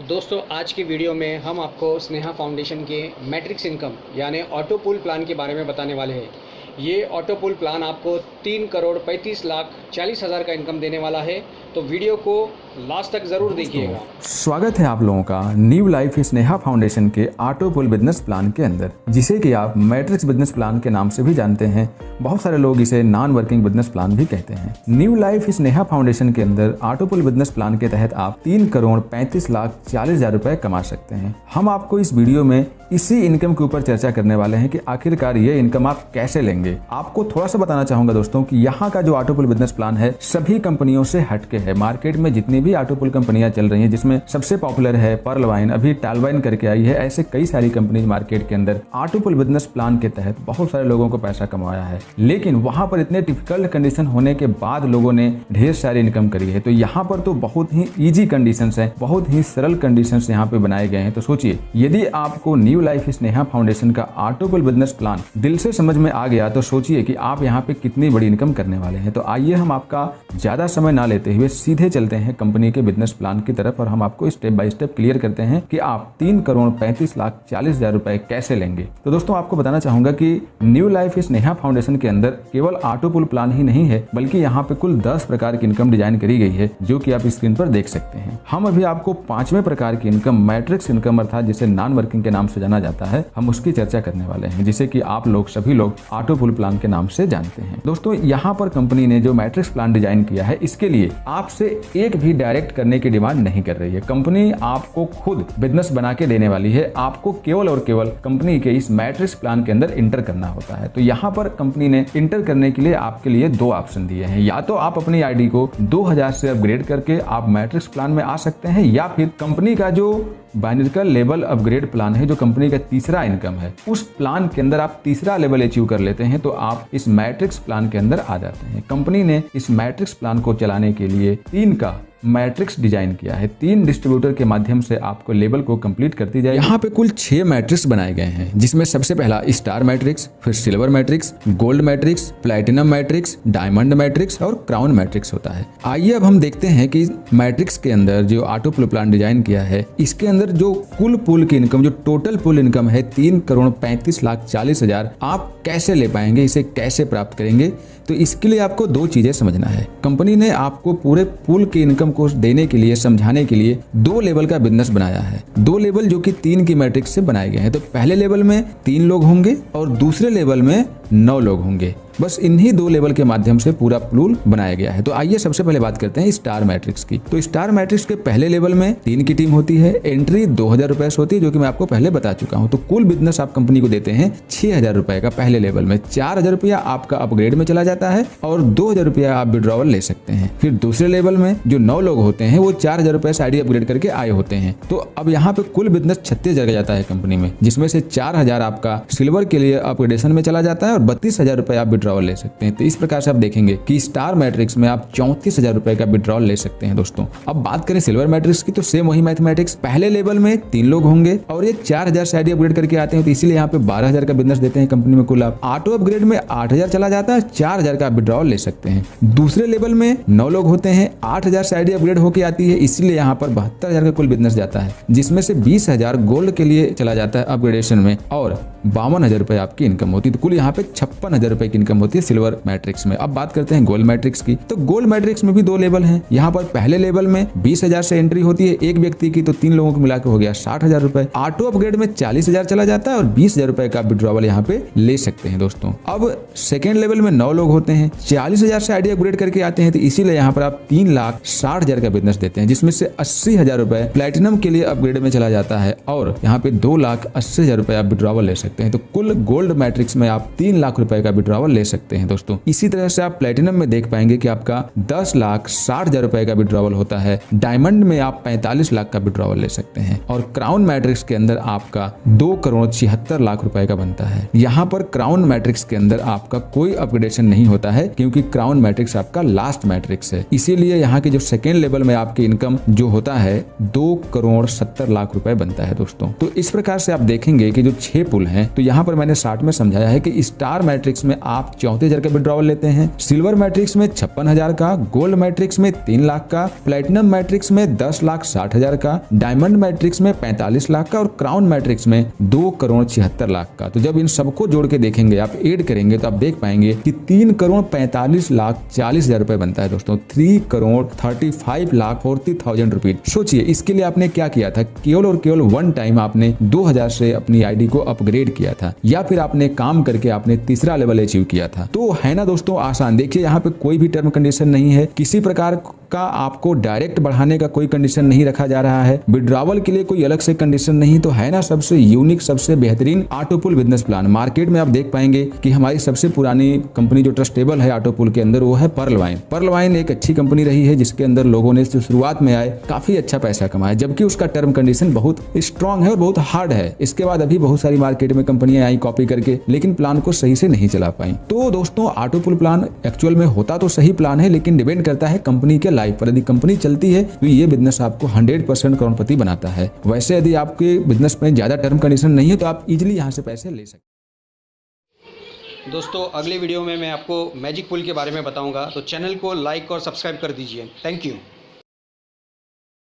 दोस्तों आज की वीडियो में हम आपको स्नेहा फाउंडेशन के मैट्रिक्स इनकम यानी ऑटो पूल प्लान के बारे में बताने वाले हैं। ये ऑटो पूल प्लान आपको 3,35,40,000 का इनकम देने वाला है, तो वीडियो को लास्ट तक ज़रूर देखिएगा। स्वागत है आप लोगों का न्यू लाइफ स्नेहा फाउंडेशन के ऑटो पूल बिजनेस प्लान के अंदर, जिसे कि आप मैट्रिक्स बिजनेस प्लान के नाम से भी जानते हैं। बहुत सारे लोग इसे नॉन वर्किंग बिजनेस प्लान भी कहते हैं। न्यू लाइफ स्नेहा फाउंडेशन के अंदर ऑटो पूल बिजनेस प्लान के तहत आप 3,35,40,000 रुपए कमा सकते हैं। हम आपको इस वीडियो में इसी इनकम के ऊपर चर्चा करने वाले हैं कि आखिरकार ये इनकम आप कैसे लेंगे। आपको थोड़ा सा बताना चाहूंगा दोस्तों कि यहाँ का जो ऑटो पूल बिजनेस प्लान है सभी कंपनियों से हटके है। मार्केट में जितनी भी ऑटो पूल कंपनियां चल रही हैं, जिसमें सबसे पॉपुलर है पर्ल वाइन, अभी टालवाइन करके आई है, ऐसे कई सारी कंपनीज मार्केट के अंदर ऑटो पूल बिजनेस प्लान के तहत बहुत सारे लोगों को पैसा कमाया है। लेकिन वहां पर इतने डिफिकल्ट कंडीशन होने के बाद लोगों ने ढेर सारी इनकम करी है। तो यहाँ पर तो बहुत ही ईजी कंडीशन है, बहुत ही सरल कंडीशन यहाँ पे बनाए गए हैं। तो सोचिए, यदि आपको न्यू लाइफ स्नेहा फाउंडेशन का ऑटो पूल बिजनेस प्लान दिल से समझ में आ गया तो सोचिए कि आप यहाँ पे कितनी बड़ी इनकम करने वाले हैं। तो आइए हम आपका ज्यादा समय ना लेते हुए सीधे चलते हैं कंपनी के बिजनेस प्लान की तरफ और हम आपको स्टेप बाय स्टेप क्लियर करते हैं कि आप 3,35,40,000 रुपए कैसे लेंगे। तो दोस्तों आपको बताना चाहूंगा कि न्यू लाइफ स्नेहा फाउंडेशन के अंदर केवल ऑटो पूल प्लान ही नहीं है, बल्कि यहाँ पे कुल 10 प्रकार की इनकम डिजाइन करी गई है, जो कि आप स्क्रीन पर देख सकते हैं। हम अभी आपको 5वें प्रकार की इनकम मैट्रिक्स इनकम अर्थात जिसे नॉन वर्किंग के नाम से जाना जाता है, हम उसकी चर्चा करने वाले हैं, जिसे कि आप लोग सभी लोग ऑटो पूल प्लान के नाम से जानते हैं। दोस्तों यहाँ पर कंपनी ने जो मैट्रिक्स प्लान डिजाइन किया है, इसके लिए आपसे एक भी डायरेक्ट करने की डिमांड नहीं कर रही है। कंपनी आपको खुद बिजनेस बना के देने वाली है। आपको केवल और केवल कंपनी के इस मैट्रिक्स प्लान के अंदर इंटर करना होता है। तो यहाँ पर कंपनी ने इंटर करने के लिए आपके लिए 2 ऑप्शन दिए हैं। या तो आप अपनी आईडी को 2000 से अपग्रेड करके आप मैट्रिक्स प्लान में आ सकते हैं, या फिर कंपनी का जो बाइनरिकल लेवल अपग्रेड प्लान है, जो कंपनी का तीसरा इनकम है, उस प्लान के अंदर आप तीसरा लेवल अचीव कर लेते हैं तो आप इस मैट्रिक्स प्लान के अंदर आ जाते हैं। कंपनी ने इस मैट्रिक्स प्लान को चलाने के लिए 3 का मैट्रिक्स डिजाइन किया है। 3 डिस्ट्रीब्यूटर के माध्यम से आपको लेवल को कंप्लीट करती जाए। यहाँ पे कुल 6 मैट्रिक्स बनाए गए हैं, जिसमें सबसे पहला स्टार मैट्रिक्स, फिर silver matrix, gold matrix, platinum matrix, diamond matrix और क्राउन मैट्रिक्स होता है। आइए अब हम देखते हैं कि मैट्रिक्स के अंदर जो ऑटो पूल प्लान डिजाइन किया है, इसके अंदर जो कुल पूल की इनकम, जो टोटल पूल इनकम है 3,35,40,000, आप कैसे ले पाएंगे, इसे कैसे प्राप्त करेंगे। तो इसके लिए आपको 2 चीजें समझना है। कंपनी ने आपको पूरे पूल की इनकम को देने के लिए, समझाने के लिए 2 लेवल का बिजनेस बनाया है। 2 लेवल जो कि 3 की मैट्रिक्स से बनाए गए हैं। तो पहले लेवल में 3 लोग होंगे और दूसरे लेवल में 9 लोग होंगे। बस इन्हीं 2 लेवल के माध्यम से पूरा पूल बनाया गया है। तो आइए सबसे पहले बात करते हैं स्टार मैट्रिक्स की। तो स्टार मैट्रिक्स के पहले लेवल में 3 की टीम होती है। एंट्री 2,000 रुपए से होती है, जो कि मैं आपको पहले बता चुका हूं। तो कुल बिजनेस आप कंपनी को देते हैं 6,000 रुपए का पहले लेवल में। 4,000 रुपया आपका अपग्रेड में चला जाता है और 2,000 रुपया आप विड्रॉवल ले सकते हैं। फिर दूसरे लेवल में जो 9 लोग होते हैं, वो 4,000 रुपए से आईडी अपग्रेड करके आए होते हैं। तो अब यहाँ पे कुल बिजनेस 36,000 का जाता है कंपनी में, जिसमें से 4,000 आपका सिल्वर के लिए अपग्रेडेशन में चला जाता है और 32,000 रुपए आप विड्रॉवल ले सकते हैं। तो इस प्रकार से आप देखेंगे कि स्टार मैट्रिक्स में आप 34,000 रुपए का विड्रॉल ले सकते हैं। दोस्तों अब बात करें सिल्वर मैट्रिक्स की, तो सेम वही मैथमेटिक्स। पहले लेवल में 3 लोग होंगे और ये 4,000 से आईडी अपग्रेड करके आते हैं, तो इसीलिए यहाँ पे 12,000 का बिजनेस देते हैं कंपनी में। कुल आप ऑटो अपग्रेड में 8,000 चला जाता है, 4,000 का विड्रॉल ले सकते हैं। दूसरे लेवल में 9 लोग होते हैं, 8,000 से आईडी अपग्रेड होकर आती है, इसलिए यहाँ पर 72,000 का कुल बिजनेस जाता है, जिसमें से 20,000 गोल्ड के लिए चला जाता है अपग्रेडेशन में और 52,000 रुपए आपकी इनकम होती है। तो कुल यहाँ पे 56,000 रुपए की इनकम होती है सिल्वर मैट्रिक्स में। अब बात करते हैं गोल्ड मैट्रिक्स की। तो गोल्ड मैट्रिक्स में भी 2 लेवल हैं। यहाँ पर पहले लेवल में 20,000 से एंट्री होती है एक व्यक्ति की, तो 3 लोगों को मिलाकर हो गया 60,000 रुपए। ऑटो अपग्रेड में 40,000 चला जाता है और 20,000 रुपए का विड्रॉवल यहाँ पे ले सकते हैं। दोस्तों अब सेकेंड लेवल में 9 लोग होते हैं, 40,000 से आईडी अपग्रेड करके आते हैं, तो इसीलिए यहाँ पर आप 3,60,000 का बिजनेस देते हैं, जिसमें से 80,000 रुपए प्लैटिनम के लिए अपग्रेड में चला जाता है और यहाँ पे 2,80,000 रुपए आप विड्रॉवल ले सकते हैं। तो कुल गोल्ड मैट्रिक्स में आप 3 लाख रुपए का विड्रॉवल ले सकते हैं। दोस्तों इसी तरह से आप प्लैटिनम में देख पाएंगे कि आपका 10,60,000 रुपए का विड्रॉवल होता है। डायमंड में आप 45 लाख का विड्रॉवल ले सकते हैं और क्राउन मैट्रिक्स के अंदर आपका 2,76,00,000 रुपए का बनता है। यहाँ पर क्राउन मैट्रिक्स के अंदर आपका कोई अपग्रेडेशन नहीं होता है, क्योंकि क्राउन मैट्रिक्स आपका लास्ट मैट्रिक्स है। इसीलिए यहाँ के जो सेकेंड लेवल में आपकी इनकम जो होता है 2,70,00,000 रुपए बनता है। दोस्तों तो इस प्रकार से आप देखेंगे कि जो 6 पुल हैं, तो यहाँ पर मैंने 60 में समझाया है कि स्टार मैट्रिक्स में आप 34,000 का विड्रॉवल लेते हैं। सिल्वर मैट्रिक्स में 56,000 का, गोल्ड मैट्रिक्स में 3 लाख का, प्लेटिनम मैट्रिक्स में 10,60,000 का, डायमंड मैट्रिक्स में 45 लाख का और क्राउन मैट्रिक्स में 2,76,00,000 का। तो जब इन सबको जोड़ के देखेंगे, आप ऐड करेंगे तो आप देख पाएंगे कि 3,45,40,000 रुपए बनता है दोस्तों। 3,35,40,000 रुपीज। सोचिए इसके लिए आपने क्या किया था, केवल और केवल वन टाइम आपने 2,000 से अपनी आईडी को अपग्रेड किया था, या फिर आपने काम करके आपने तीसरा लेवल अचीव किया था। तो है ना दोस्तों आसान। देखिए यहाँ पे कोई भी टर्म कंडीशन नहीं है, किसी प्रकार का आपको डायरेक्ट बढ़ाने का कोई कंडीशन नहीं रखा जा रहा है, विड्रॉवल के लिए कोई अलग से कंडीशन नहीं। तो है ना सबसे यूनिक, सबसे बेहतरीन ऑटोपुल बिजनेस प्लान। मार्केट में आप देख पाएंगे कि हमारी सबसे पुरानी कंपनी जो ट्रस्टेबल है ऑटोपुल के अंदर वो है पर्ल वाइन। पर्ल वाइन एक अच्छी कंपनी रही है जिसके अंदर लोगों ने शुरुआत में आए काफी अच्छा पैसा कमाया, जबकि उसका टर्म कंडीशन बहुत स्ट्रांग है और बहुत हार्ड है। इसके बाद अभी बहुत सारी मार्केट में कंपनियां आई कॉपी करके, लेकिन प्लान को सही से नहीं चला पाई। तो दोस्तों ऑटोपुल प्लान एक्चुअल में होता तो सही प्लान है, लेकिन डिपेंड करता है कंपनी के लाइफ पर। यदि कंपनी चलती है तो ये बिजनेस आपको 100% करोड़पति बनाता है। वैसे यदि आपके बिजनेस में ज्यादा टर्म कंडीशन नहीं है तो आप इजिली यहाँ से पैसे ले सकते हैं। दोस्तों अगले वीडियो में मैं आपको मैजिक पुल के बारे में बताऊंगा, तो चैनल को लाइक और सब्सक्राइब कर दीजिए। Thank you.